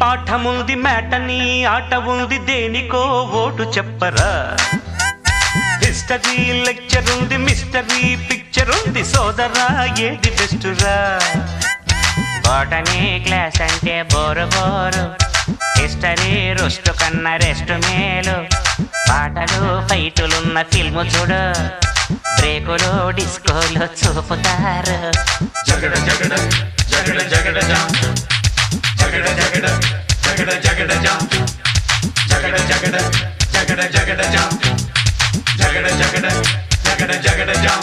పాఠముంది matinee ఆట ఉంది దేనికో ఓటు చెప్పరా హిస్టరీ లెక్చర్ ఉంది మిస్టరీ పిక్చర్ ఉంది సోదరా ఏది బెస్టురా బోటనీ క్లాస్ అంటే బోరు బోరు హిస్టరీ రుస్ట్ కన్నా రెస్ట్ మేలు పాటలు ఫైటులున్న ఫిల్ము చూడు బ్రేకులు డిస్కోలు చూపుతారు జగడ జగడ జగడ జగడ జాం జగడ జగడ జగడ జగడ జాం జగడ జగడ జగడ జగడ జాం జగడ జగడ జగడ జగడ జాం